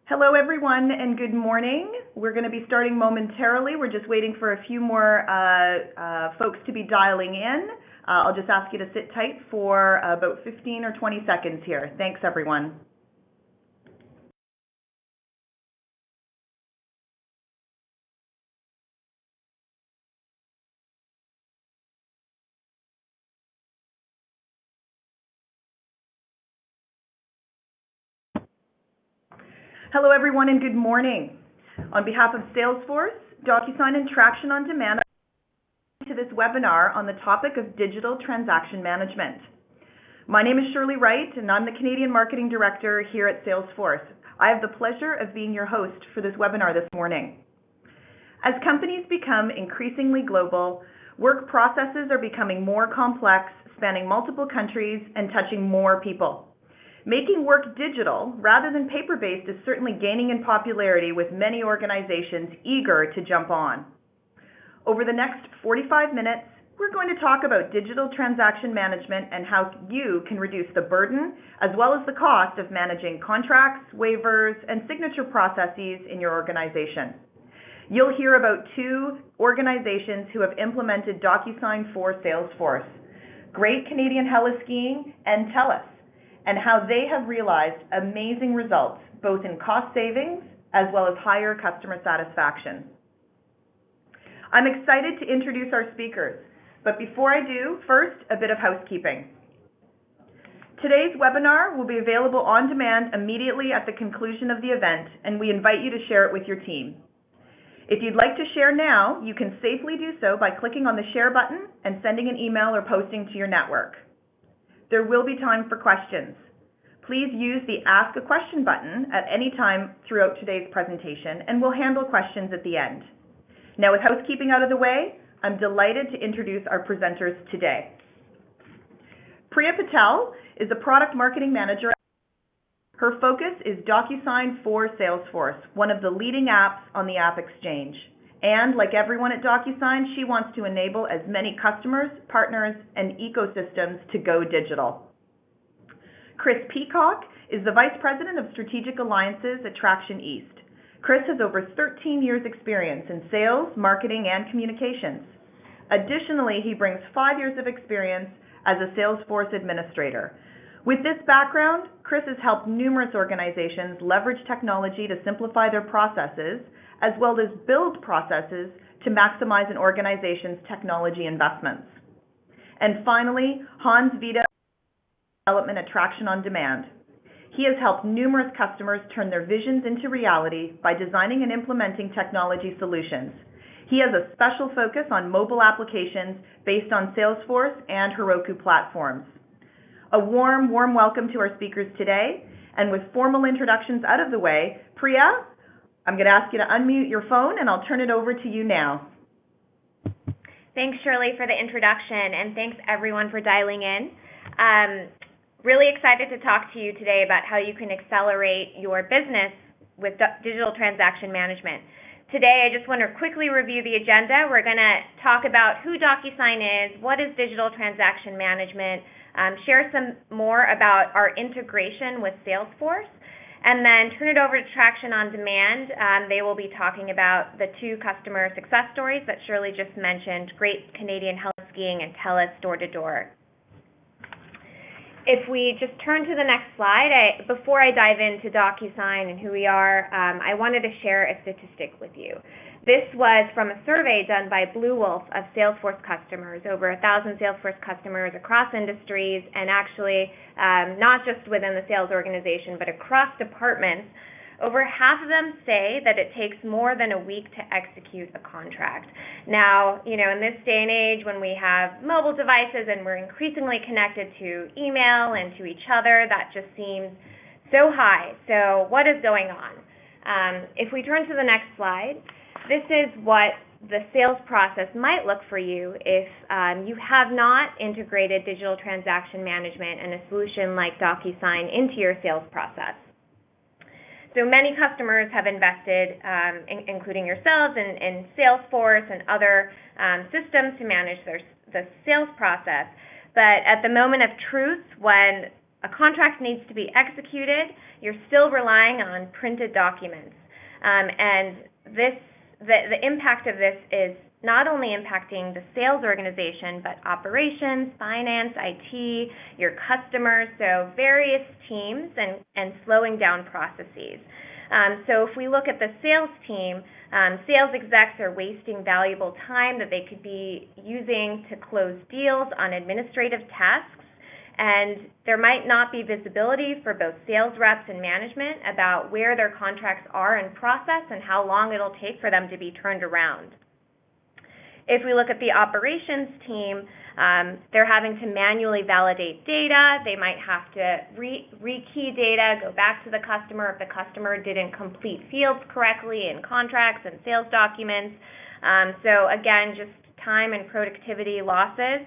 Hello, everyone, and good morning. We're going to be starting momentarily. We're just waiting for a few more folks to be dialing in. I'll just ask you to sit tight for about 15 or 20 seconds here. Thanks, everyone. Hello, everyone, and good morning. On behalf of Salesforce, DocuSign Interaction on Demand, to this webinar on the topic of digital transaction management. My name is Shirley Wright, and I'm the Canadian Marketing Director here at Salesforce. I have the pleasure of being your host for this webinar this morning. As companies become increasingly global, work processes are becoming more complex, spanning multiple countries and touching more people. Making work digital rather than paper-based is certainly gaining in popularity with many organizations eager to jump on. Over the next 45 minutes, we're going to talk about digital transaction management and how you can reduce the burden as well as the cost of managing contracts, waivers, and signature processes in your organization. You'll hear about two organizations who have implemented DocuSign for Salesforce, Great Canadian Heliski and TELUS, and how they have realized amazing results, both in cost savings as well as higher customer satisfaction. I'm excited to introduce our speakers, but before I do, first, a bit of housekeeping. Today's webinar will be available on demand immediately at the conclusion of the event, and we invite you to share it with your team. If you'd like to share now, you can safely do so by clicking on the share button and sending an email or posting to your network. There will be time for questions. Please use the Ask a Question button at any time throughout today's presentation, and we'll handle questions at the end. Now, with housekeeping out of the way, I'm delighted to introduce our presenters today. Priya Patel is a product marketing manager. Her focus is DocuSign for Salesforce, one of the leading apps on the App Exchange. And like everyone at DocuSign, she wants to enable as many customers, partners, and ecosystems to go digital. Chris Peacock is the Vice President of Strategic Alliances at Traction East. Chris has over 13 years experience in sales, marketing, and communications. Additionally, he brings 5 years of experience as a Salesforce administrator. With this background, Chris has helped numerous organizations leverage technology to simplify their processes, as well as build processes to maximize an organization's technology investments. And finally, Hans Vida, development at Traction on Demand. He has helped numerous customers turn their visions into reality by designing and implementing technology solutions. He has a special focus on mobile applications based on Salesforce and Heroku platforms. A warm welcome to our speakers today. And with formal introductions out of the way, Priya, I'm going to ask you to unmute your phone, and I'll turn it over to you now. Thanks, Shirley, for the introduction, and thanks, everyone, for dialing in. Really excited to talk to you today about how you can accelerate your business with digital transaction management. Today, I just want to quickly review the agenda. We're going to talk about who DocuSign is, what is digital transaction management, share some more about our integration with Salesforce, and then turn it over to Traction on Demand. They will be talking about the two customer success stories that Shirley just mentioned, Great Canadian Heliski and TELUS door-to-door. If we just turn to the next slide, before I dive into DocuSign and who we are, I wanted to share a statistic with you. This was from a survey done by Blue Wolf of Salesforce customers, over 1,000 Salesforce customers across industries, and actually not just within the sales organization, but across departments. Over half of them say that it takes more than a week to execute a contract. Now, in this day and age when we have mobile devices and we're increasingly connected to email and to each other, that just seems so high. So what is going on? If we turn to the next slide, this is what the sales process might look for you if you have not integrated digital transaction management and a solution like DocuSign into your sales process. So many customers have invested, including yourselves, in Salesforce and other systems to manage the sales process. But at the moment of truth, when a contract needs to be executed, you're still relying on printed documents. And the impact of this is not only impacting the sales organization, but operations, finance, IT, your customers, so various teams, and slowing down processes. So if we look at the sales team, sales execs are wasting valuable time that they could be using to close deals on administrative tasks, and there might not be visibility for both sales reps and management about where their contracts are in process and how long it'll take for them to be turned around. If we look at the operations team, they're having to manually validate data. They might have to rekey data, go back to the customer if the customer didn't complete fields correctly in contracts and sales documents. So again, just time and productivity losses.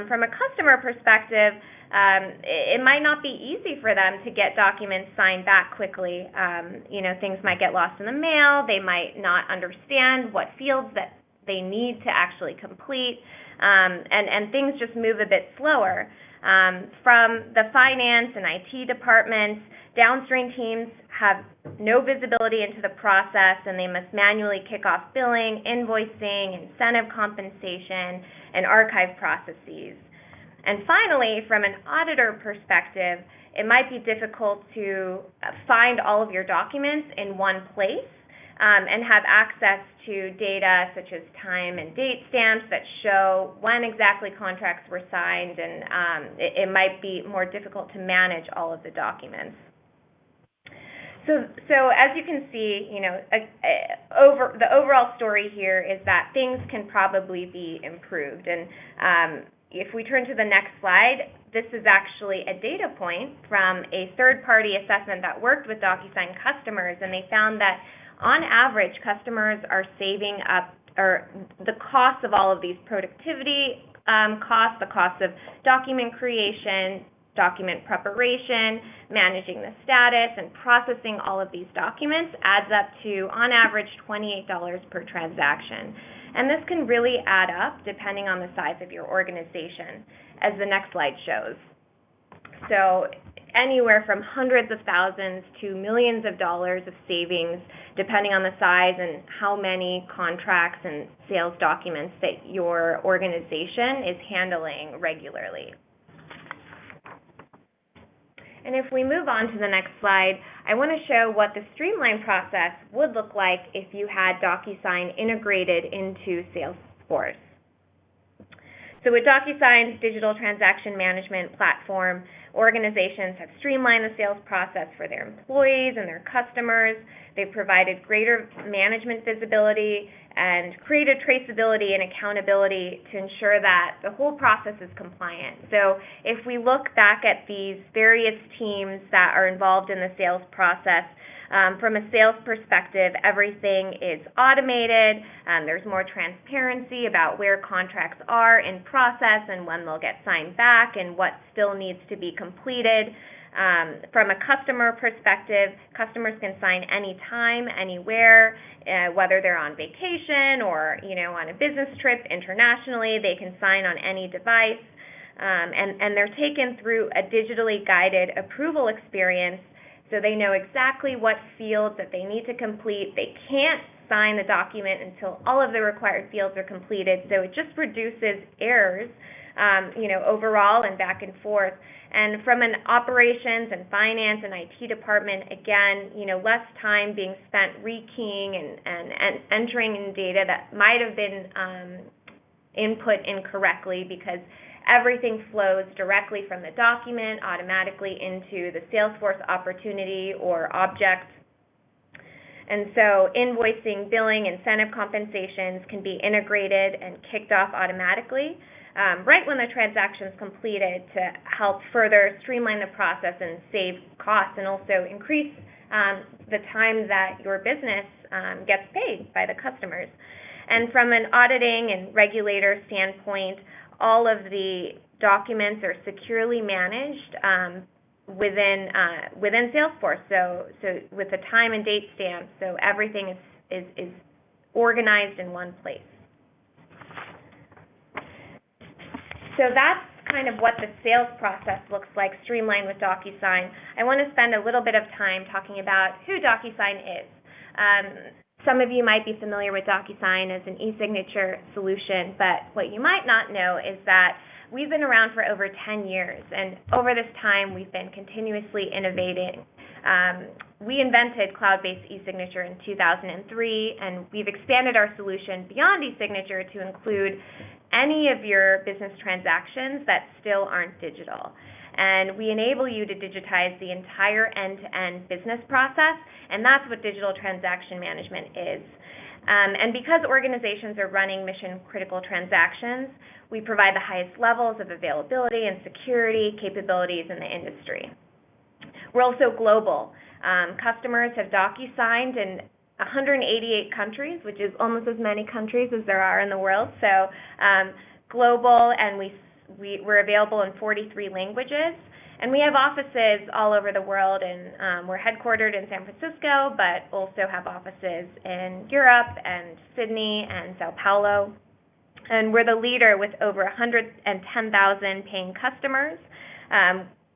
From a customer perspective, it might not be easy for them to get documents signed back quickly. Things might get lost in the mail. They might not understand what fields that they need to actually complete, and things just move a bit slower. From the finance and IT departments, downstream teams have no visibility into the process, and they must manually kick off billing, invoicing, incentive compensation, and archive processes. And finally, from an auditor perspective, it might be difficult to find all of your documents in one place, and have access to data such as time and date stamps that show when exactly contracts were signed, and it might be more difficult to manage all of the documents. So as you can see, the overall story here is that things can probably be improved. And if we turn to the next slide, this is actually a data point from a third-party assessment that worked with DocuSign Customers, and they found that on average, customers are saving up, or the cost of all of these productivity costs, the cost of document creation, document preparation, managing the status, and processing all of these documents adds up to, on average, $28 per transaction. And this can really add up depending on the size of your organization, as the next slide shows. So anywhere from hundreds of thousands to millions of dollars of savings, depending on the size and how many contracts and sales documents that your organization is handling regularly. And if we move on to the next slide, I want to show what the Streamline process would look like if you had DocuSign integrated into Salesforce. So with DocuSign's digital transaction management platform, organizations have streamlined the sales process for their employees and their customers. They've provided greater management visibility and created traceability and accountability to ensure that the whole process is compliant. So if we look back at these various teams that are involved in the sales process, from a sales perspective, everything is automated. There's more transparency about where contracts are in process and when they'll get signed back and what still needs to be completed. From a customer perspective, customers can sign anytime, anywhere, whether they're on vacation or on a business trip internationally. They can sign on any device, and they're taken through a digitally guided approval experience. So they know exactly what fields that they need to complete. They can't sign the document until all of the required fields are completed. So it just reduces errors, overall and back and forth. And from an operations and finance and IT department, again, less time being spent rekeying and entering in data that might have been input incorrectly, because everything flows directly from the document automatically into the Salesforce opportunity or object. And so invoicing, billing, incentive compensations can be integrated and kicked off automatically right when the transaction is completed, to help further streamline the process and save costs, and also increase the time that your business gets paid by the customers. And from an auditing and regulator standpoint, all of the documents are securely managed within Salesforce. So with the time and date stamp, so everything is organized in one place. So that's kind of what the sales process looks like streamlined with DocuSign, I want to spend a little bit of time talking about who DocuSign is. Some of you might be familiar with DocuSign as an e-signature solution, but what you might not know is that we've been around for over 10 years, and over this time, we've been continuously innovating. We invented cloud-based e-signature in 2003, and we've expanded our solution beyond e-signature to include any of your business transactions that still aren't digital. And we enable you to digitize the entire end-to-end business process, and that's what digital transaction management is. And because organizations are running mission-critical transactions, we provide the highest levels of availability and security capabilities in the industry. We're also global. Customers have DocuSigned in 188 countries, which is almost as many countries as there are in the world. So global, and we're available in 43 languages. And we have offices all over the world, and we're headquartered in San Francisco, but also have offices in Europe and Sydney and Sao Paulo. And we're the leader with over 110,000 paying customers.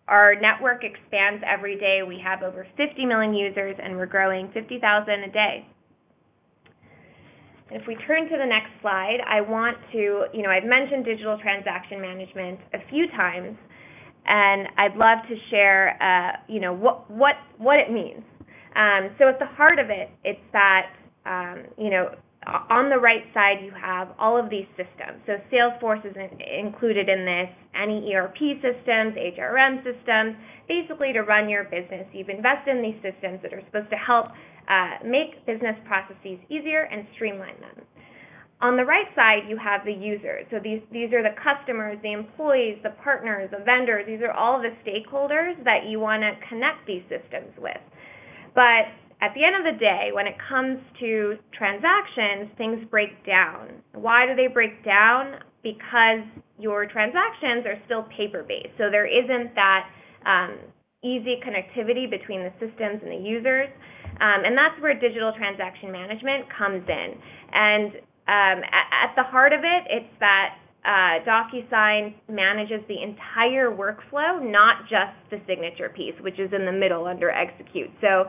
Our network expands every day. We have over 50 million users, and we're growing 50,000 a day. If we turn to the next slide, I want to, I've mentioned digital transaction management a few times, and I'd love to share, what it means. So at the heart of it, it's that, on the right side, you have all of these systems. So Salesforce is included in this, any ERP systems, HRM systems, basically to run your business. You've invested in these systems that are supposed to help make business processes easier and streamline them. On the right side, you have the users. So these are the customers, the employees, the partners, the vendors. These are all the stakeholders that you want to connect these systems with. But at the end of the day, when it comes to transactions, things break down. Why do they break down? Because your transactions are still paper-based. So there isn't that easy connectivity between the systems and the users. And that's where digital transaction management comes in. And at the heart of it, it's that DocuSign manages the entire workflow, not just the signature piece, which is in the middle under execute. So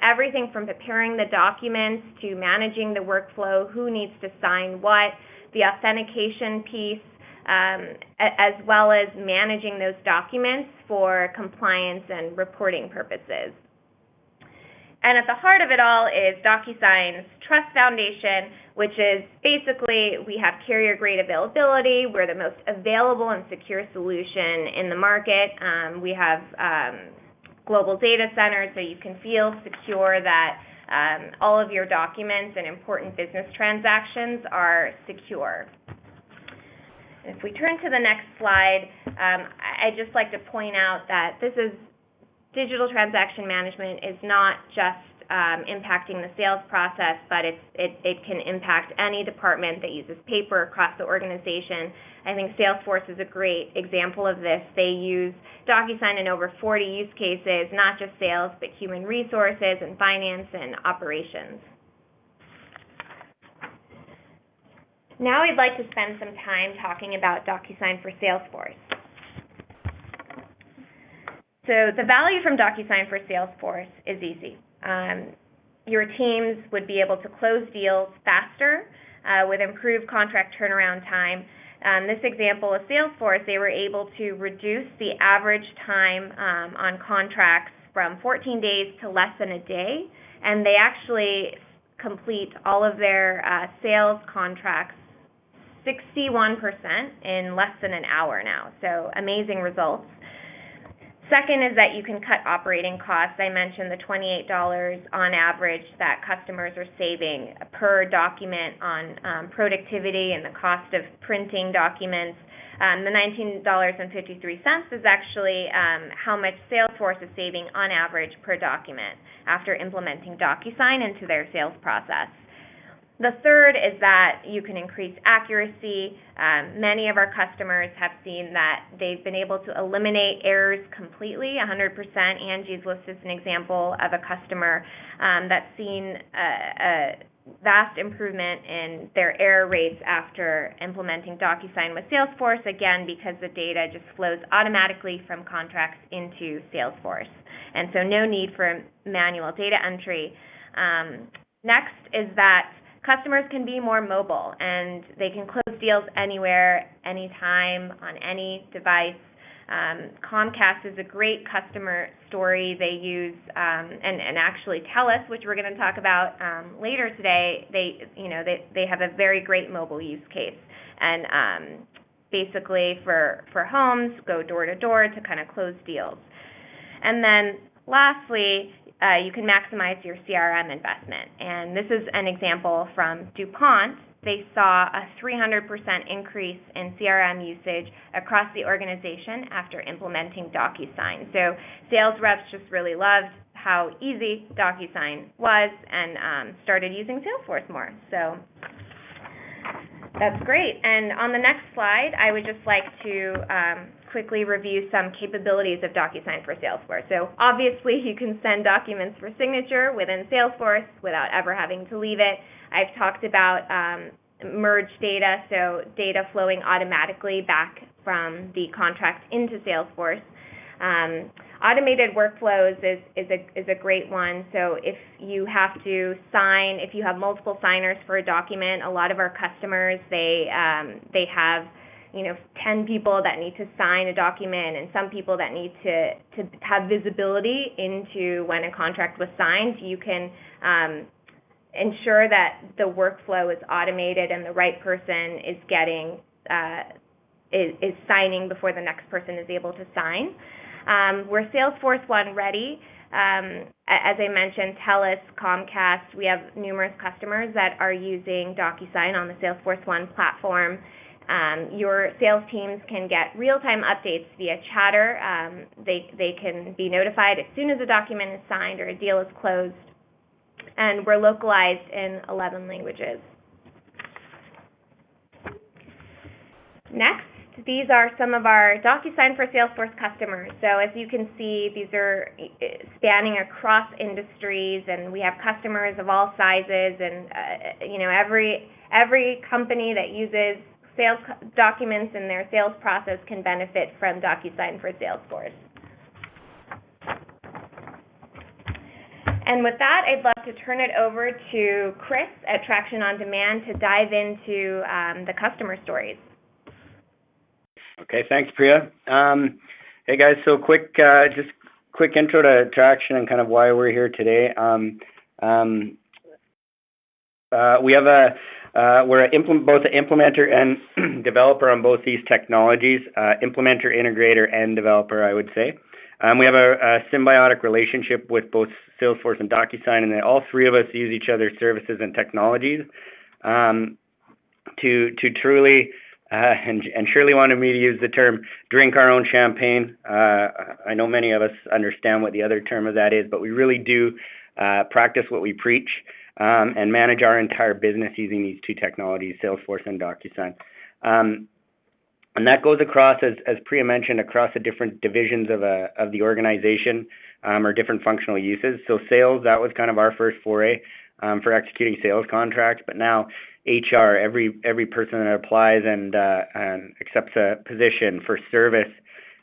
everything from preparing the documents to managing the workflow, who needs to sign what, the authentication piece, as well as managing those documents for compliance and reporting purposes. And at the heart of it all is DocuSign's Trust Foundation, which is basically we have carrier-grade availability. We're the most available and secure solution in the market. We have global data centers, so you can feel secure that all of your documents and important business transactions are secure. If we turn to the next slide, I'd just like to point out that digital transaction management is not just impacting the sales process, but it can impact any department that uses paper across the organization. I think Salesforce is a great example of this. They use DocuSign in over 40 use cases, not just sales, but human resources and finance and operations. Now I'd like to spend some time talking about DocuSign for Salesforce. So the value from DocuSign for Salesforce is easy. Your teams would be able to close deals faster with improved contract turnaround time. This example of Salesforce, they were able to reduce the average time on contracts from 14 days to less than a day, and they actually complete all of their sales contracts 61% in less than an hour now. So amazing results. Second is that you can cut operating costs. I mentioned the $28 on average that customers are saving per document on productivity and the cost of printing documents. The $19.53 is actually how much Salesforce is saving on average per document after implementing DocuSign into their sales process. The third is that you can increase accuracy. Many of our customers have seen that they've been able to eliminate errors completely, 100%. Angie's listed as an example of a customer that's seen vast improvement in their error rates after implementing DocuSign with Salesforce, again, because the data just flows automatically from contracts into Salesforce. And so no need for manual data entry. Next is that customers can be more mobile, and they can close deals anywhere, anytime, on any device. Comcast is a great customer story. They use and actually TELUS, which we're going to talk about later today. They have a very great mobile use case, and basically for homes, go door to door to kind of close deals. And then lastly, you can maximize your CRM investment. And this is an example from DuPont. They saw a 300% increase in CRM usage across the organization after implementing DocuSign. So sales reps just really loved how easy DocuSign was and started using Salesforce more. So that's great. And on the next slide, I would just like to quickly review some capabilities of DocuSign for Salesforce. So obviously, you can send documents for signature within Salesforce without ever having to leave it. I've talked about merge data, so data flowing automatically back from the contract into Salesforce. Automated workflows is a great one. So if you have to sign, if you have multiple signers for a document, a lot of our customers, they have 10 people that need to sign a document and some people that need to have visibility into when a contract was signed. You can ensure that the workflow is automated and the right person is getting is signing before the next person is able to sign. We're Salesforce One ready. As I mentioned, TELUS, Comcast, we have numerous customers that are using DocuSign on the Salesforce One platform. Your sales teams can get real-time updates via chatter. They can be notified as soon as a document is signed or a deal is closed. And we're localized in 11 languages. Next, these are some of our DocuSign for Salesforce customers. So as you can see, these are spanning across industries, and we have customers of all sizes, and every company that uses sales documents in their sales process can benefit from DocuSign for Salesforce. And with that, I'd love to turn it over to Chris at Traction on Demand to dive into the customer stories. Okay, thanks, Priya. Hey guys, so quick intro to Traction and kind of why we're here today. We're both an implementer and developer on both these technologies. Implementer, integrator, and developer, I would say. We have a symbiotic relationship with both Salesforce and DocuSign, and all three of us use each other's services and technologies to truly, and Shirley wanted me to use the term, drink our own champagne. I know many of us understand what the other term of that is, but we really do practice what we preach and manage our entire business using these two technologies, Salesforce and DocuSign. And that goes across, as Priya mentioned, across the different divisions of the organization or different functional uses. So sales, that was kind of our first foray for executing sales contracts. But now HR, every person that applies and accepts a position, for service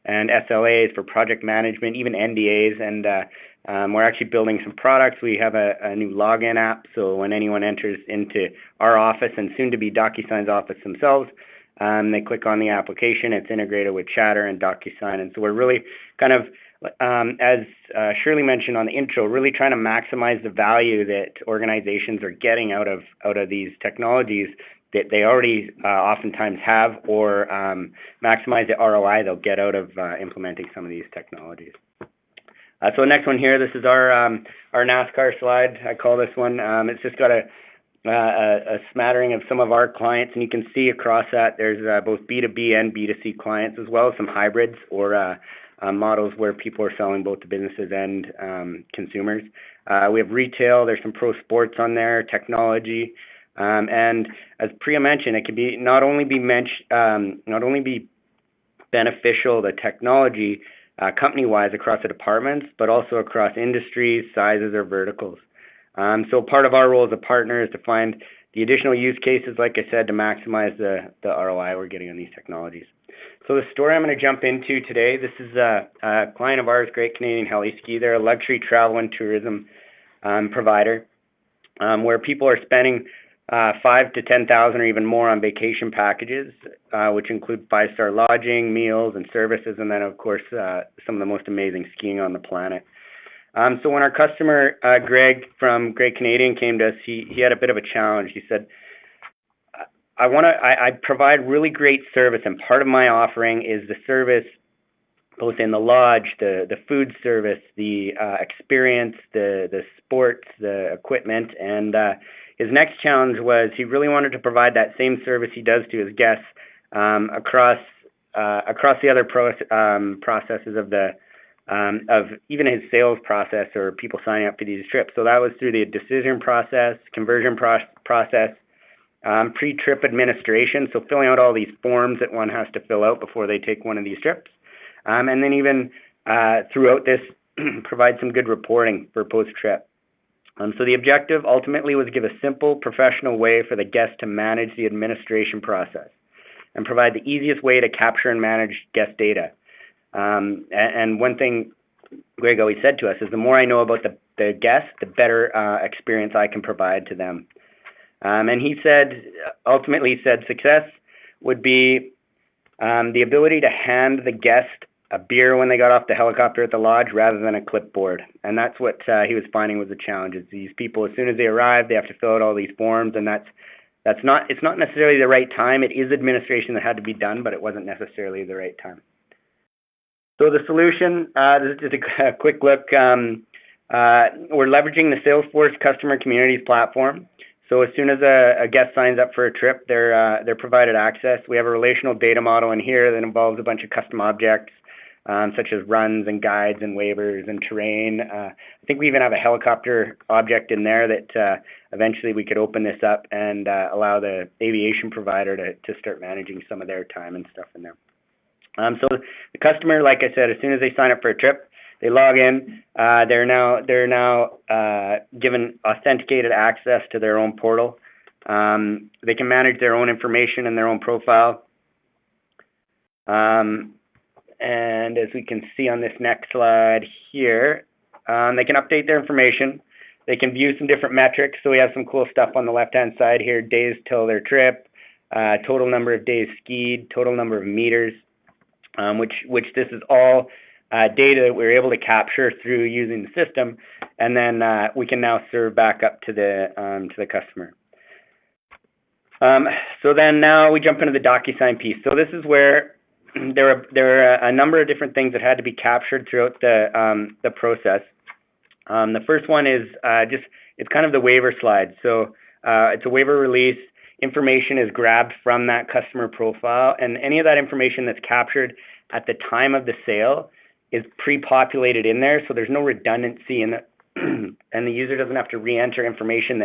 and SLAs, for project management, even NDAs. And we're actually building some products. We have a new login app. So when anyone enters into our office and soon to be DocuSign's office themselves, they click on the application, it's integrated with Chatter and DocuSign. And so we're really kind of, as Shirley mentioned on the intro, really trying to maximize the value that organizations are getting out of these technologies that they already oftentimes have, or maximize the ROI they'll get out of implementing some of these technologies. So the next one here, this is our NASCAR slide. I call this one. It's just got a smattering of some of our clients, and you can see across that there's both B2B and B2C clients, as well as some hybrids or models where people are selling both to businesses and consumers. We have retail. There's some pro sports on there, technology, and as Priya mentioned, it can be not only be beneficial, the technology company-wise across the departments, but also across industries, sizes, or verticals. So part of our role as a partner is to find the additional use cases, like I said, to maximize the ROI we're getting on these technologies. So the story I'm going to jump into today, this is a client of ours, Great Canadian Heliski. They're a luxury travel and tourism provider where people are spending $5,000 to $10,000 or even more on vacation packages, which include 5-star lodging, meals, and services, and then, of course, some of the most amazing skiing on the planet. So when our customer, Greg from Great Canadian, came to us, he had a bit of a challenge. He said, I provide really great service, and part of my offering is the service both in the lodge, the food service, the experience, the sports, the equipment, and his next challenge was he really wanted to provide that same service he does to his guests across the other processes of even his sales process or people signing up for these trips. So that was through the decision process, conversion process, pre-trip administration, so filling out all these forms that one has to fill out before they take one of these trips. And then even throughout this, provide some good reporting for post-trip. So the objective ultimately was to give a simple, professional way for the guest to manage the administration process and provide the easiest way to capture and manage guest data. And one thing Greg always said to us is the more I know about the guest, the better experience I can provide to them. And he said, ultimately said success would be the ability to hand the guest a beer when they got off the helicopter at the lodge rather than a clipboard. And that's what he was finding was the challenge. Is these people, as soon as they arrive, they have to fill out all these forms, and it's not necessarily the right time. It is administration that had to be done, but it wasn't necessarily the right time. So the solution, this is just a quick look. We're leveraging the Salesforce Customer Communities platform. So as soon as a guest signs up for a trip, they're provided access. We have a relational data model in here that involves a bunch of custom objects, such as runs and guides and waivers and terrain. I think we even have a helicopter object in there that eventually we could open this up and allow the aviation provider to start managing some of their time and stuff in there. So the customer, like I said, as soon as they sign up for a trip, they log in. They're now given authenticated access to their own portal. They can manage their own information and their own profile. And as we can see on this next slide here, they can update their information. They can view some different metrics. So we have some cool stuff on the left-hand side here: days till their trip, total number of days skied, total number of meters. Which this is all data that we're able to capture through using the system, and then we can now serve back up to the customer. So then now we jump into the DocuSign piece. So this is where there are a number of different things that had to be captured throughout the process. The first one is it's kind of the waiver slide. So it's a waiver release. Information is grabbed from that customer profile, and any of that information that's captured at the time of the sale is pre-populated in there, so there's no redundancy in it, and the user doesn't have to re-enter information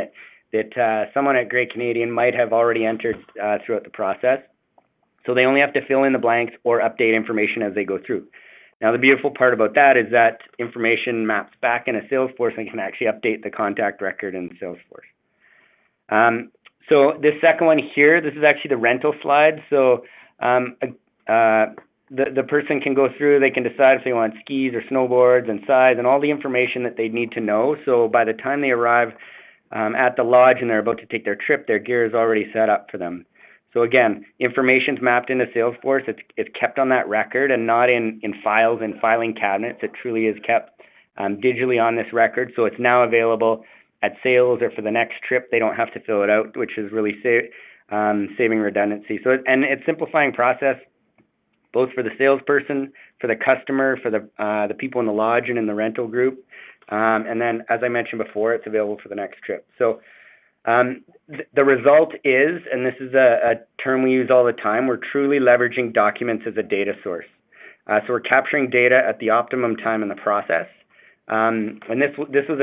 that someone at Great Canadian might have already entered throughout the process. So they only have to fill in the blanks or update information as they go through. Now, the beautiful part about that is that information maps back into Salesforce and can actually update the contact record in Salesforce. So this second one here, this is actually the rental slide. So the person can go through, they can decide if they want skis or snowboards and size and all the information that they need to know. So by the time they arrive at the lodge and they're about to take their trip, their gear is already set up for them. So again, information's mapped into Salesforce. It's kept on that record and not in files and filing cabinets. It truly is kept digitally on this record. So it's now available at sales or for the next trip. They don't have to fill it out, which is really saving redundancy. So and it's simplifying process both for the salesperson, for the customer, for the people in the lodge and in the rental group. And then, as I mentioned before, it's available for the next trip. So the result is, and this is a term we use all the time, we're truly leveraging documents as a data source. So we're capturing data at the optimum time in the process. And this was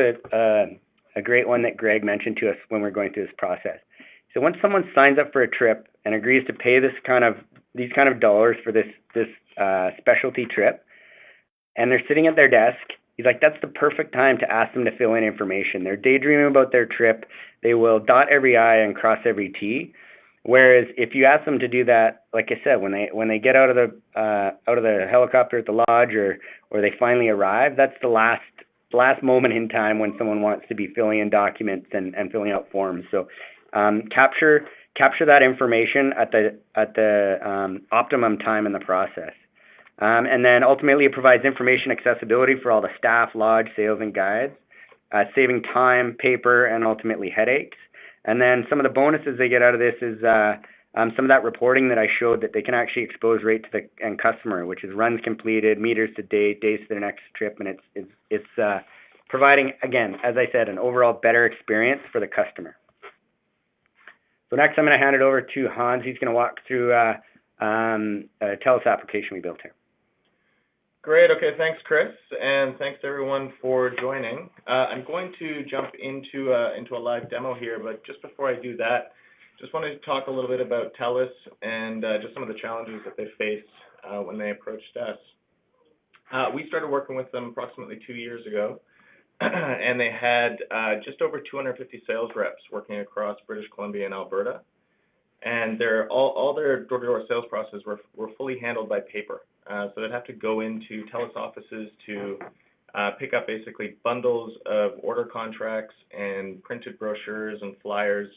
a great one that Greg mentioned to us when we're going through this process. So once someone signs up for a trip and agrees to pay these kind of dollars for this specialty trip, and they're sitting at their desk, He's like, that's the perfect time to ask them to fill in information. They're daydreaming about their trip. They will dot every I and cross every T. Whereas if you ask them to do that, like I said, when they get out of the helicopter at the lodge or they finally arrive, that's the last moment in time when someone wants to be filling in documents and filling out forms. So capture that information at the optimum time in the process. And then ultimately it provides information accessibility for all the staff, lodge, sales, and guides, saving time, paper, and ultimately headaches. And then some of the bonuses they get out of this is some of that reporting that I showed that they can actually expose right to the end customer, which is runs completed, meters to date, days to their next trip, and it's providing, again, as I said, an overall better experience for the customer. So next I'm going to hand it over to Hans. He's going to walk through a TELUS application we built here. Great. Okay, thanks, Chris, and thanks everyone for joining. I'm going to jump into a live demo here, but just before I do that, just wanted to talk a little bit about TELUS and just some of the challenges that they faced when they approached us. We started working with them approximately 2 years ago, and they had just over 250 sales reps working across British Columbia and Alberta, and all their door-to-door sales processes were fully handled by paper. So they'd have to go into TELUS offices to pick up basically bundles of order contracts and printed brochures and flyers,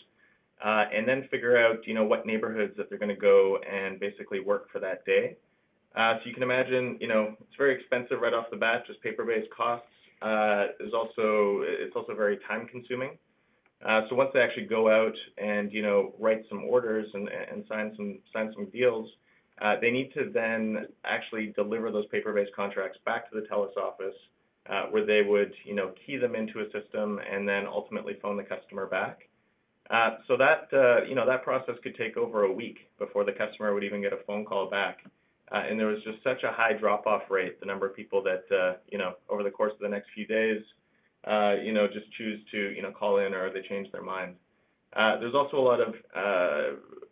and then figure out, what neighborhoods that they're going to go and basically work for that day. So you can imagine, it's very expensive right off the bat, just paper-based costs. It's also very time-consuming. So once they actually go out and, write some orders and sign some deals, they need to then actually deliver those paper-based contracts back to the TELUS office, where they would, key them into a system and then ultimately phone the customer back. So that process could take over a week before the customer would even get a phone call back. And there was just such a high drop-off rate, the number of people that, over the course of the next few days, just choose to, call in or they change their mind. There's also a lot of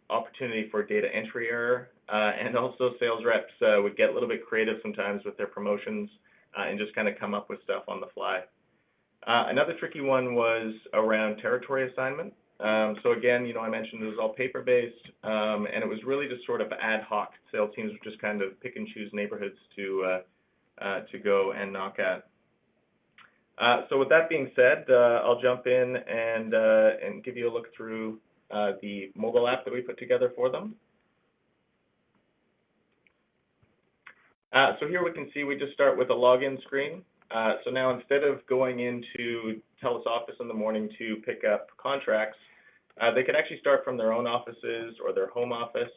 opportunity for data entry error, and also sales reps would get a little bit creative sometimes with their promotions and just kind of come up with stuff on the fly. Another tricky one was around territory assignment. So again, I mentioned it was all paper-based, and it was really just sort of ad hoc. Sales teams would just kind of pick and choose neighborhoods to go and knock at. So with that being said, I'll jump in and give you a look through the mobile app that we put together for them. So here we can see we just start with a login screen. So now instead of going into TELUS office in the morning to pick up contracts, they could actually start from their own offices or their home office.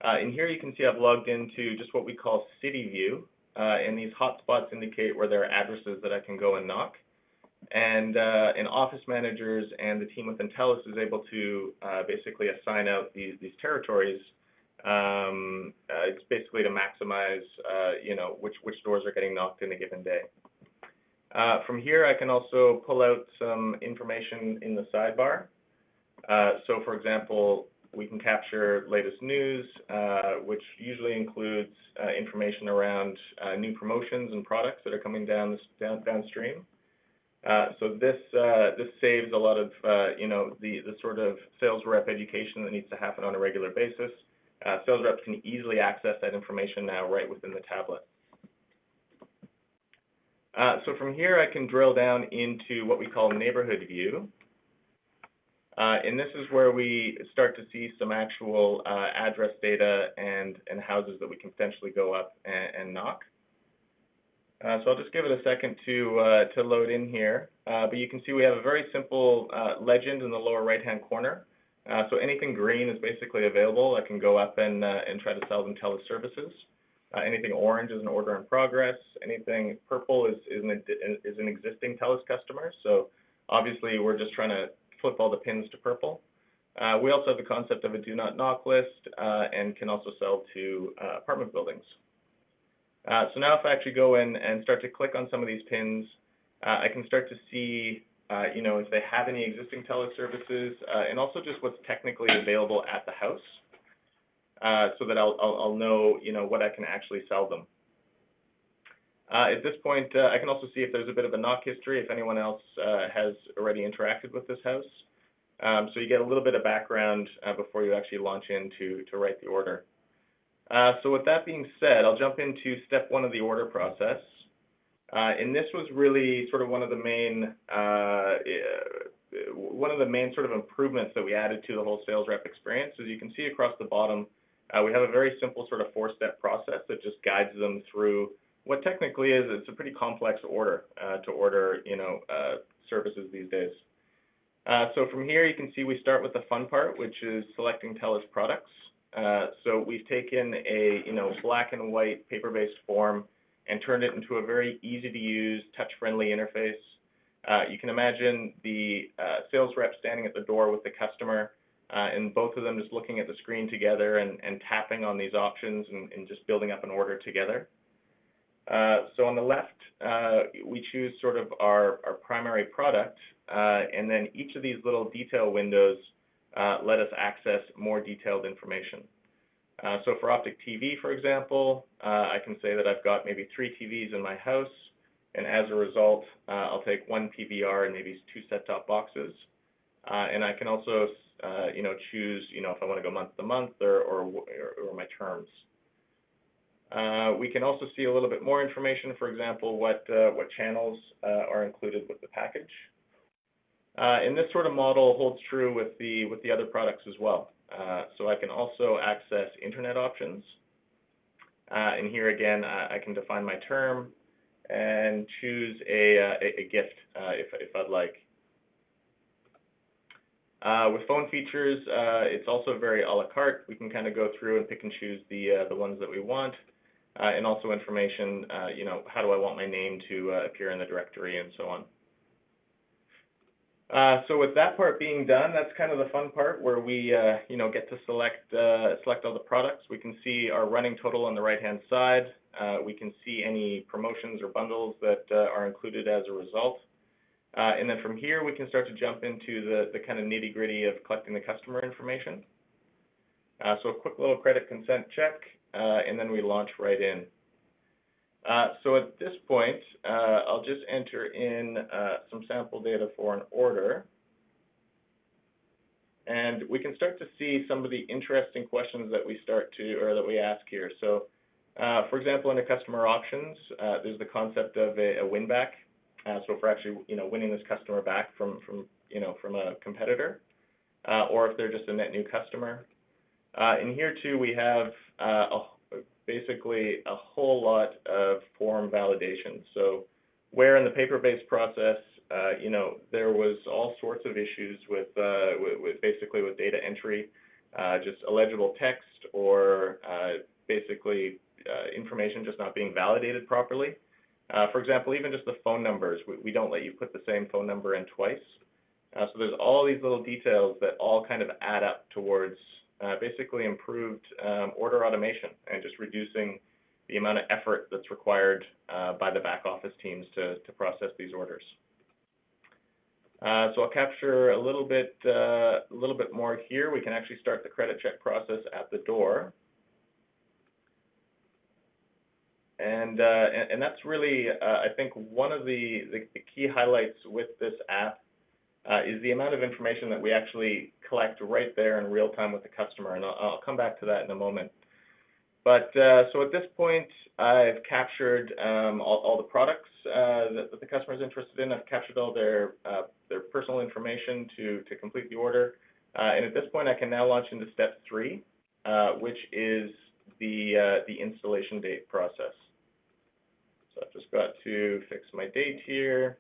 And here you can see I've logged into just what we call City View, and these hotspots indicate where there are addresses that I can go and knock. And office managers and the team within TELUS is able to basically assign out these territories. It's basically to maximize, which doors are getting knocked in a given day. From here, I can also pull out some information in the sidebar. So, for example, we can capture latest news, which usually includes information around new promotions and products that are coming downstream. So this saves a lot of the sort of sales rep education that needs to happen on a regular basis. Sales reps can easily access that information now right within the tablet. So from here, I can drill down into what we call neighborhood view. And this is where we start to see some actual address data and houses that we can potentially go up and knock. So I'll just give it a second to load in here. But you can see we have a very simple legend in the lower right-hand corner. So anything green is basically available. I can go up and try to sell them TELUS services. Anything orange is an order in progress. Anything purple is an existing TELUS customer. So obviously we're just trying to flip all the pins to purple. We also have the concept of a do not knock list and can also sell to apartment buildings. So now if I actually go in and start to click on some of these pins, I can start to see if they have any existing TELUS services, and also just what's technically available at the house, so that I'll know what I can actually sell them. At this point, I can also see if there's a bit of a knock history, if anyone else has already interacted with this house. So you get a little bit of background before you actually launch in to write the order. So with that being said, I'll jump into step one of the order process. And this was really sort of one of the main sort of improvements that we added to the whole sales rep experience. As you can see across the bottom, we have a very simple sort of 4-step process that just guides them through what technically is, it's a pretty complex order to order, services these days. So from here, you can see we start with the fun part, which is selecting TELUS products. So we've taken a, black and white paper-based form and turned it into a very easy-to-use, touch-friendly interface. You can imagine the sales rep standing at the door with the customer, and both of them just looking at the screen together and tapping on these options and just building up an order together. So on the left, we choose sort of our primary product, and then each of these little detail windows let us access more detailed information. So for Optic TV, for example, I can say that I've got maybe 3 TVs in my house, and as a result, I'll take 1 PVR and maybe 2 set-top boxes. And I can also, choose, if I want to go month to month or my terms. We can also see a little bit more information, for example, what channels are included with the package. And this sort of model holds true with the other products as well. So I can also access internet options. And here again, I can define my term and choose a gift if I'd like. With phone features, it's also very a la carte. We can kind of go through and pick and choose the ones that we want. And also information, how do I want my name to appear in the directory and so on. So with that part being done, that's kind of the fun part where we, get to select all the products. We can see our running total on the right-hand side. We can see any promotions or bundles that are included as a result. And then from here, we can start to jump into the kind of nitty-gritty of collecting the customer information. So a quick little credit consent check, and then we launch right in. So at this point, I'll just enter in some sample data for an order. And we can start to see some of the interesting questions that we ask here. So, for example, in the customer options, there's the concept of a win-back. So if we're actually, winning this customer back from a competitor, or if they're just a net new customer. In here too, we have basically a whole lot of form validation. So where in the paper-based process, there was all sorts of issues with data entry, just illegible text or basically information just not being validated properly. For example, even just the phone numbers, we don't let you put the same phone number in twice. So there's all these little details that all kind of add up towards basically improved order automation and just reducing the amount of effort that's required by the back office teams to process these orders. So I'll capture a little bit more here. We can actually start the credit check process at the door. And that's really, I think, one of the key highlights with this app is the amount of information that we actually collect right there in real time with the customer, and I'll come back to that in a moment. But so at this point, I've captured all the products that the customer is interested in. I've captured all their personal information to complete the order, and at this point, I can now launch into step 3, which is the installation date process. So I've just got to fix my date here.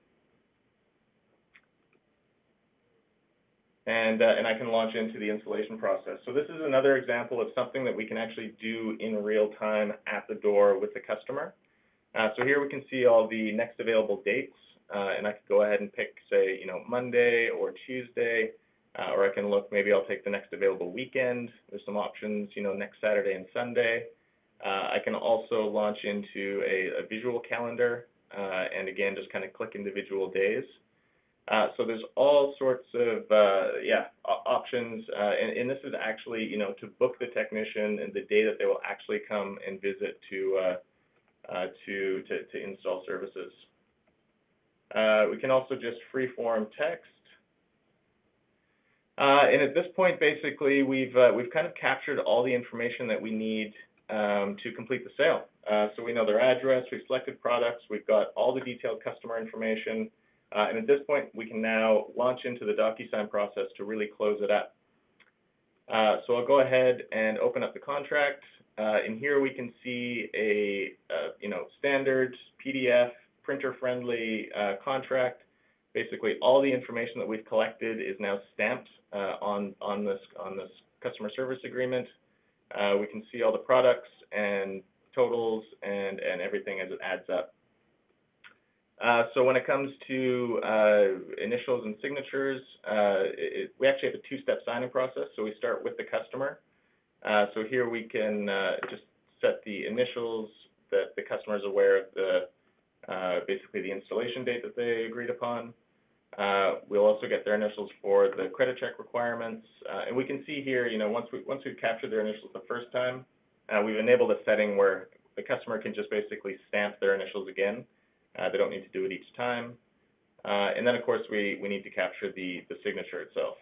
And I can launch into the installation process. So this is another example of something that we can actually do in real time at the door with the customer. So here we can see all the next available dates, and I could go ahead and pick, say, Monday or Tuesday, or I can look, maybe I'll take the next available weekend. There's some options, next Saturday and Sunday. I can also launch into a visual calendar, and again, just kind of click individual days. So there's all sorts of options, and this is actually to book the technician and the day that they will actually come and visit to to install services. We can also just freeform text. And at this point, basically, we've kind of captured all the information that we need to complete the sale. So we know their address, we've selected products, we've got all the detailed customer information, and at this point, we can now launch into the DocuSign process to really close it up. So I'll go ahead and open up the contract. In here, we can see a standard PDF, printer-friendly contract. Basically, all the information that we've collected is now stamped on this customer service agreement. We can see all the products and totals and everything as it adds up. So when it comes to initials and signatures, we actually have a two-step signing process. So we start with the customer. So here we can just set the initials that the customer is aware of basically the installation date that they agreed upon. We'll also get their initials for the credit check requirements, and we can see here, once we've captured their initials the first time, we've enabled a setting where the customer can just basically stamp their initials again. They don't need to do it each time, and then of course we need to capture the signature itself.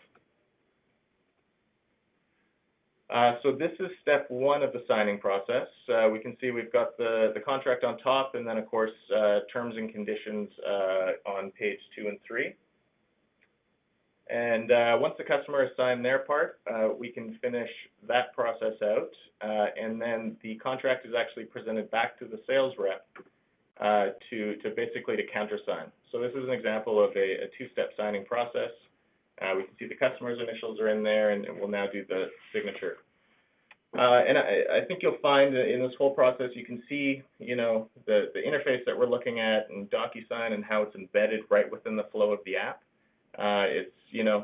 So this is step one of the signing process. We can see we've got the contract on top, and then of course terms and conditions on page 2 and 3. And once the customer has signed their part, we can finish that process out, and then the contract is actually presented back to the sales rep to basically countersign. So this is an example of a two-step signing process. We can see the customer's initials are in there, and we'll now do the signature. And I think you'll find that in this whole process, you can see, the interface that we're looking at in DocuSign and how it's embedded right within the flow of the app.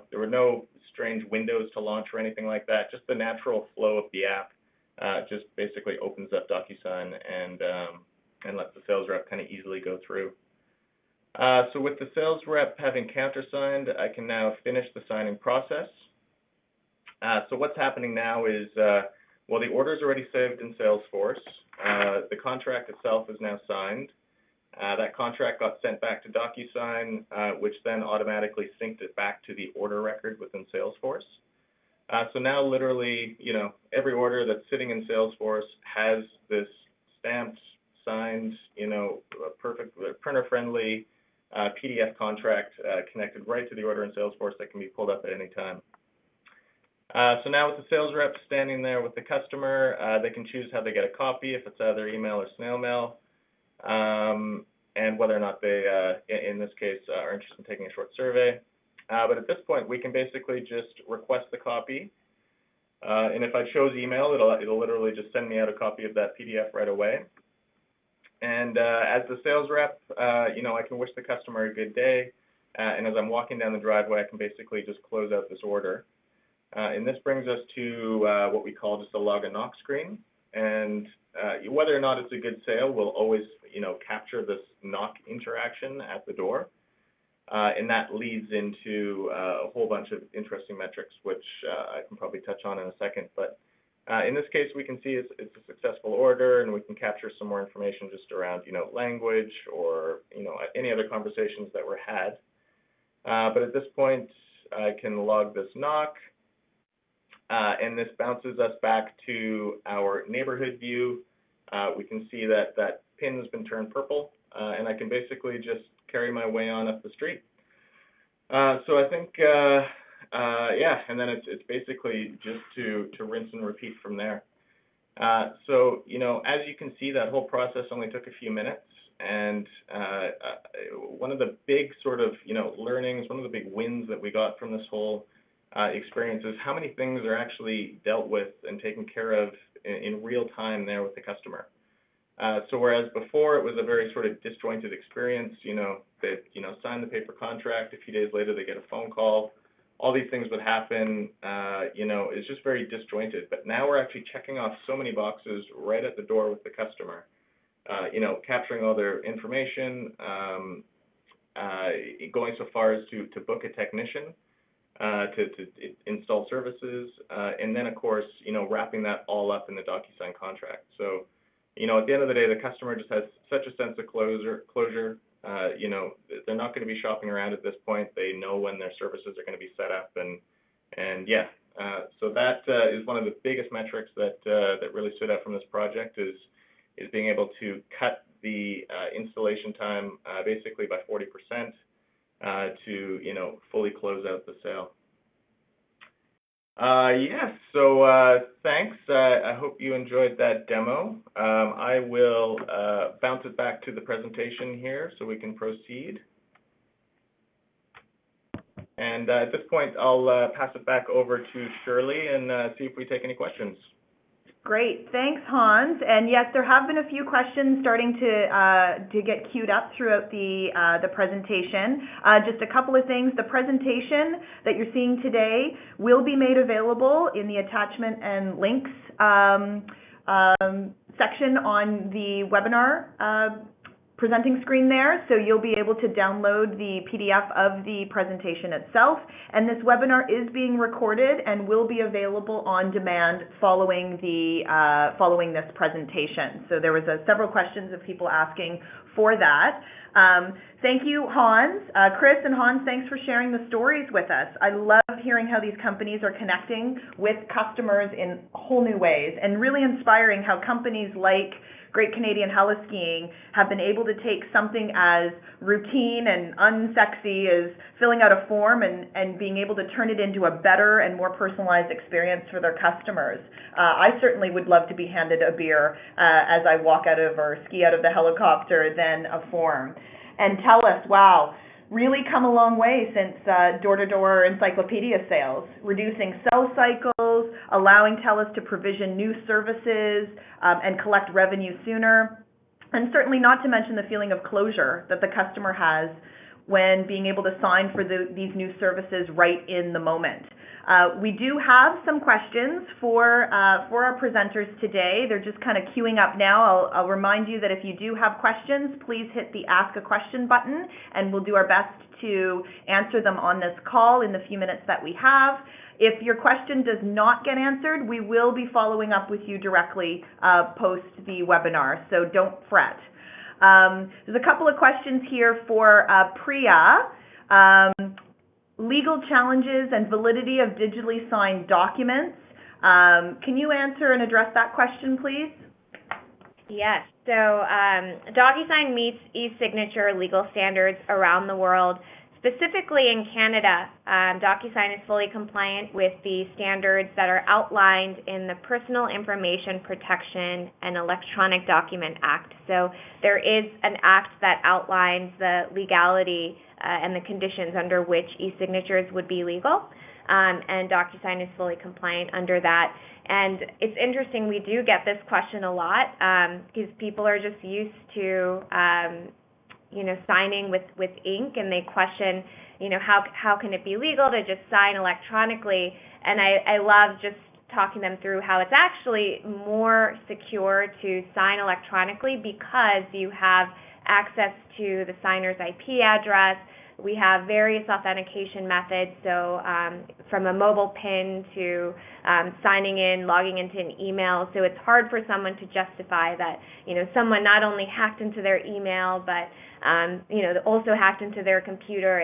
There were no strange windows to launch or anything like that. Just the natural flow of the app just basically opens up DocuSign and lets the sales rep kind of easily go through. So with the sales rep having countersigned, I can now finish the signing process. So what's happening now is, well, the order is already saved in Salesforce. The contract itself is now signed. That contract got sent back to DocuSign, which then automatically synced it back to the order record within Salesforce. So now literally, every order that's sitting in Salesforce has this stamped, signed, perfect printer-friendly PDF contract connected right to the order in Salesforce that can be pulled up at any time. So now with the sales rep standing there with the customer, they can choose how they get a copy, if it's either email or snail mail, and whether or not they, in this case, are interested in taking a short survey. But at this point, we can basically just request the copy. And if I chose email, it'll literally just send me out a copy of that PDF right away. And as the sales rep, I can wish the customer a good day. And as I'm walking down the driveway, I can basically just close out this order. And this brings us to what we call just a Lug Knock Screen. And whether or not it's a good sale, we'll always, capture this knock interaction at the door. And that leads into a whole bunch of interesting metrics, which I can probably touch on in a second. But in this case, we can see it's a successful order, and we can capture some more information just around, language or, any other conversations that were had. But at this point, I can log this knock, and this bounces us back to our neighborhood view. We can see that that pin has been turned purple, and I can basically just carry my way on up the street. So I think, and then it's basically just to rinse and repeat from there. So, as you can see, that whole process only took a few minutes, and one of the big sort of, learnings, one of the big wins that we got from this whole experience is how many things are actually dealt with and taken care of in real time there with the customer. So whereas before it was a very sort of disjointed experience, they, sign the paper contract, a few days later they get a phone call, all these things would happen, it's just very disjointed. But now we're actually checking off so many boxes right at the door with the customer, capturing all their information, going so far as to book a technician, to install services, and then of course, wrapping that all up in the DocuSign contract. So at the end of the day, the customer just has such a sense of closure. They're not going to be shopping around at this point. They know when their services are going to be set up, so that is one of the biggest metrics that really stood out from this project is being able to cut the installation time basically by 40% to fully close out the sale. Thanks. I hope you enjoyed that demo. I will bounce it back to the presentation here so we can proceed. And at this point, I'll pass it back over to Shirley and see if we take any questions. Great. Thanks, Hans. And yes, there have been a few questions starting to get queued up throughout the presentation. Just a couple of things. The presentation that you're seeing today will be made available in the attachment and links section on the webinar presenting screen there, so you'll be able to download the PDF of the presentation itself. And this webinar is being recorded and will be available on demand following this presentation. So there was several questions of people asking for that. Thank you, Hans. Chris and Hans, thanks for sharing the stories with us. I love hearing how these companies are connecting with customers in whole new ways, and really inspiring how companies like Great Canadian Heliski have been able to take something as routine and unsexy as filling out a form and being able to turn it into a better and more personalized experience for their customers. I certainly would love to be handed a beer as I walk out of or ski out of the helicopter than a form. And TELUS, wow, really come a long way since door-to-door encyclopedia sales, reducing sell cycles, allowing TELUS to provision new services and collect revenue sooner, and certainly not to mention the feeling of closure that the customer has when being able to sign for these new services right in the moment. We do have some questions for our presenters today. They're just kind of queuing up now. I'll remind you that if you do have questions, please hit the Ask a Question button, and we'll do our best to answer them on this call in the few minutes that we have. If your question does not get answered, we will be following up with you directly post the webinar, so don't fret. There's a couple of questions here for Priya. Legal challenges and validity of digitally signed documents. Can you answer and address that question, please? Yes. So DocuSign meets e-signature legal standards around the world. Specifically in Canada, DocuSign is fully compliant with the standards that are outlined in the Personal Information Protection and Electronic Document Act. So there is an act that outlines the legality and the conditions under which e-signatures would be legal, and DocuSign is fully compliant under that. And it's interesting, we do get this question a lot because people are just used to signing with ink, and they question, how can it be legal to just sign electronically? And I love just talking them through how it's actually more secure to sign electronically because you have access to the signer's IP address. We have various authentication methods, so from a mobile PIN to signing in, logging into an email. So it's hard for someone to justify that, someone not only hacked into their email, but also hacked into their computer.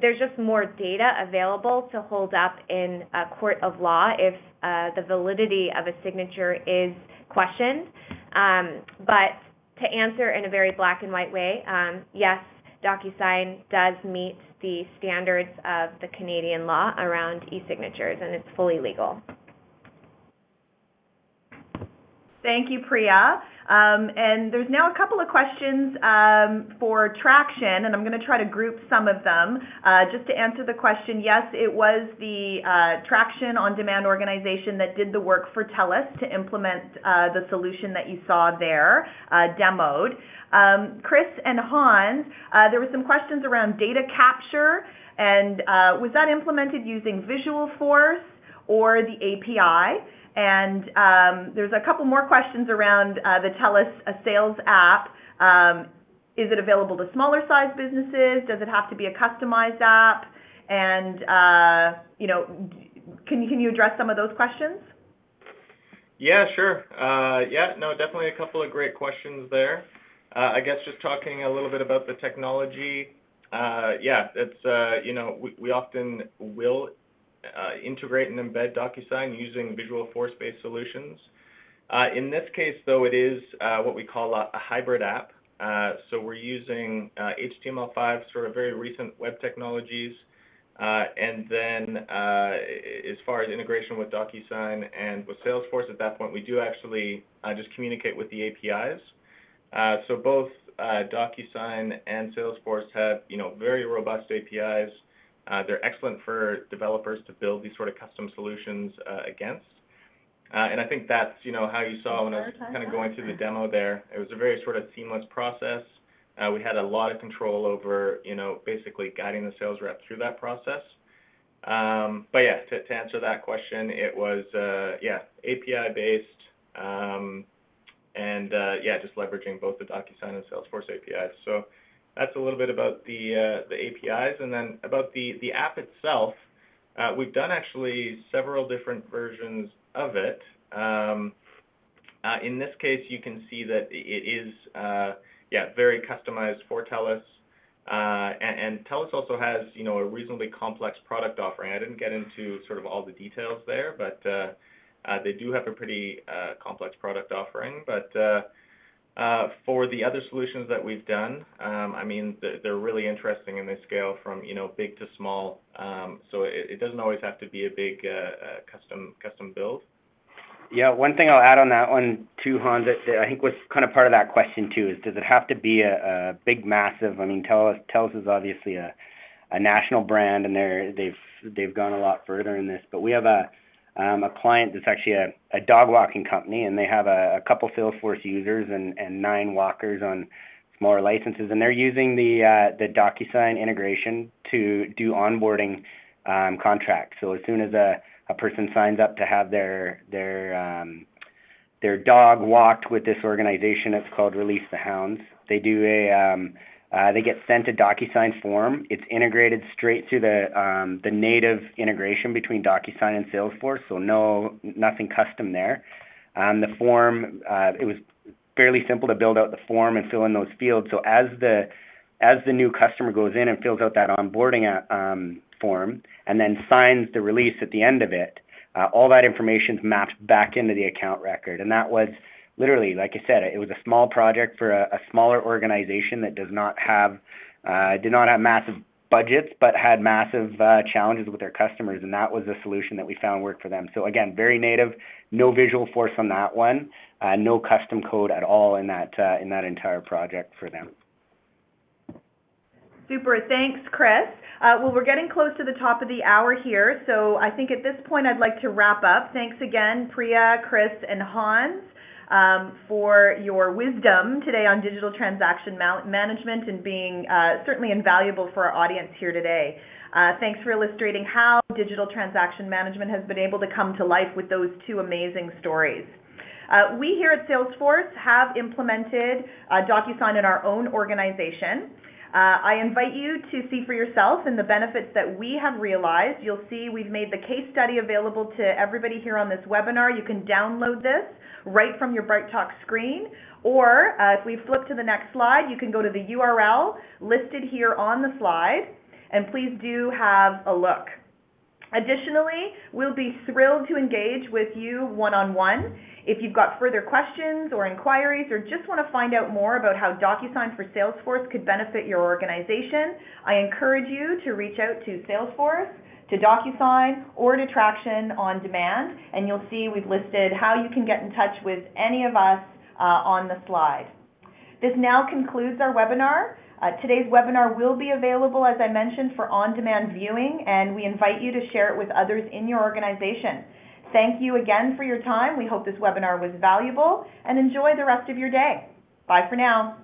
There's just more data available to hold up in a court of law if the validity of a signature is questioned. But to answer in a very black and white way, yes, DocuSign does meet the standards of the Canadian law around e-signatures, and it's fully legal. Thank you, Priya. And there's now a couple of questions for Traction, and I'm going to try to group some of them. Just to answer the question, yes, it was the Traction on-demand organization that did the work for TELUS to implement the solution that you saw there, demoed. Chris and Hans, there were some questions around data capture, and was that implemented using Visualforce or the API? And there's a couple more questions around the TELUS Sales app. Is it available to smaller size businesses? Does it have to be a customized app? And, can you address some of those questions? Yeah, sure. No, definitely a couple of great questions there. I guess just talking a little bit about the technology. It's we often will integrate and embed DocuSign using visual force-based solutions. In this case, though, it is what we call a hybrid app. So we're using HTML5, sort of very recent web technologies, and then as far as integration with DocuSign and with Salesforce, at that point, we do actually just communicate with the APIs. So both DocuSign and Salesforce have, very robust APIs. They're excellent for developers to build these sort of custom solutions against. And I think that's, how you saw when I was kind of going through the demo there. It was a very sort of seamless process. We had a lot of control over, basically guiding the sales rep through that process. But yeah, to answer that question, it was, API-based, and just leveraging both the DocuSign and Salesforce APIs. So that's a little bit about the APIs. And then about the app itself, we've done actually several different versions of it. In this case, you can see that it is, very customized for TELUS. And TELUS also has, a reasonably complex product offering. I didn't get into sort of all the details there, but they do have a pretty complex product offering. But for the other solutions that we've done, they're really interesting, and they scale from, big to small. So it doesn't always have to be a big custom build. Yeah, one thing I'll add on that one too, Hans, that I think was kind of part of that question too, is does it have to be a big, massive? TELUS is obviously a national brand, and they've gone a lot further in this. But we have a client that's actually a dog walking company, and they have a couple Salesforce users and 9 walkers on smaller licenses, and they're using the DocuSign integration to do onboarding contracts. So as soon as a person signs up to have their dog walked with this organization, it's called Release the Hounds. They do they get sent a DocuSign form. It's integrated straight through the native integration between DocuSign and Salesforce, so nothing custom there. The form, it was fairly simple to build out the form and fill in those fields. So as the new customer goes in and fills out that onboarding form and then signs the release at the end of it, all that information is mapped back into the account record. And that was literally, like I said, it was a small project for a smaller organization that did not have massive budgets, but had massive challenges with their customers, and that was the solution that we found worked for them. So again, very native, no visual force on that one, no custom code at all in that entire project for them. Super. Thanks, Chris. Well, we're getting close to the top of the hour here, so I think at this point I'd like to wrap up. Thanks again, Priya, Chris, and Hans, for your wisdom today on digital transaction management and being certainly invaluable for our audience here today. Thanks for illustrating how digital transaction management has been able to come to life with those 2 amazing stories. We here at Salesforce have implemented DocuSign in our own organization. I invite you to see for yourself and the benefits that we have realized. You'll see we've made the case study available to everybody here on this webinar. You can download this right from your BrightTalk screen, or if we flip to the next slide, you can go to the URL listed here on the slide, and please do have a look. Additionally, we'll be thrilled to engage with you one-on-one. If you've got further questions or inquiries or just want to find out more about how DocuSign for Salesforce could benefit your organization, I encourage you to reach out to Salesforce, to DocuSign, or to Traction on Demand, and you'll see we've listed how you can get in touch with any of us on the slide. This now concludes our webinar. Today's webinar will be available, as I mentioned, for on-demand viewing, and we invite you to share it with others in your organization. Thank you again for your time. We hope this webinar was valuable, and enjoy the rest of your day. Bye for now.